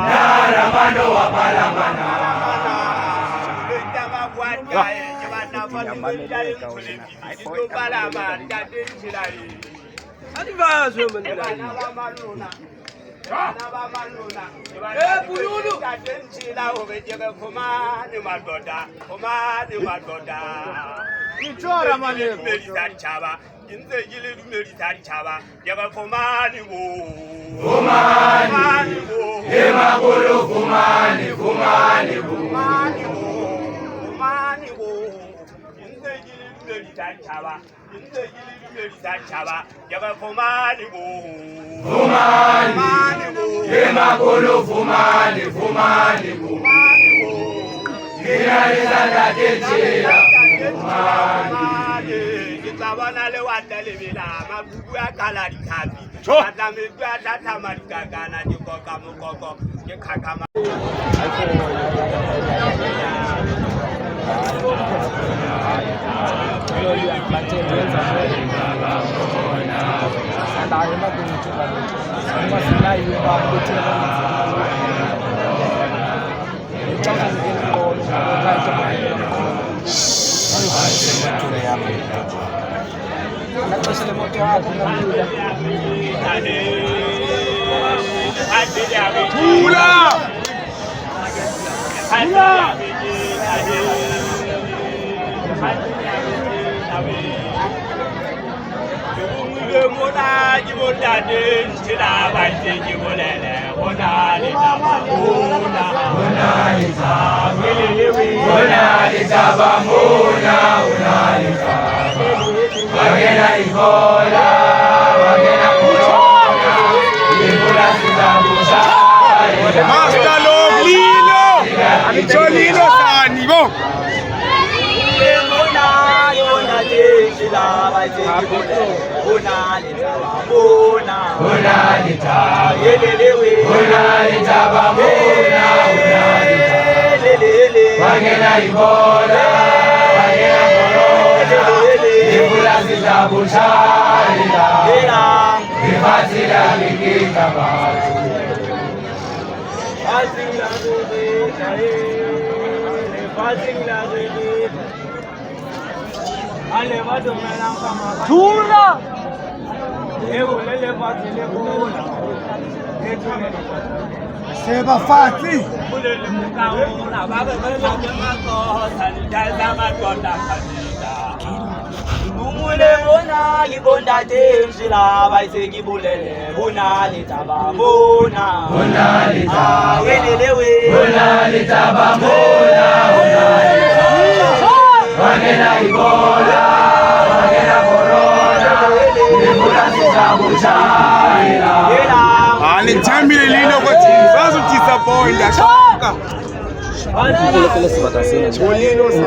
Naramano wapalamana. Inze yile rumeli tari chaba yaba komani wo Fumani wo Emakulu fumani fumani wo komani wo inze yile rumeli tari chaba yaba komani wo Fumani wo Emakulu fumani fumani wo Kinalizanda techila fumani Sabana le watele bila mabubu akala dikabi ata medu ata tamari gagana dikoka mukoko kekakama Wagena ikola, wagena corona, ibula sizabuza. Master Love Lilo, Lilo Sanibo. Wagena ikola, wagena corona, ibula sizabuza. Ifasila mikika batu. Tula. Seba Fati. Mule bona ibonda tenzila bayiseki bulele bona litaba bona Bona litaba welelewe bona litaba bona wagena ikola wagena corona ibula sizabuza. Ani chambile lino kwa tizazo disappoint. Ashaka. Mpolokele sibatasini. Cholino sana.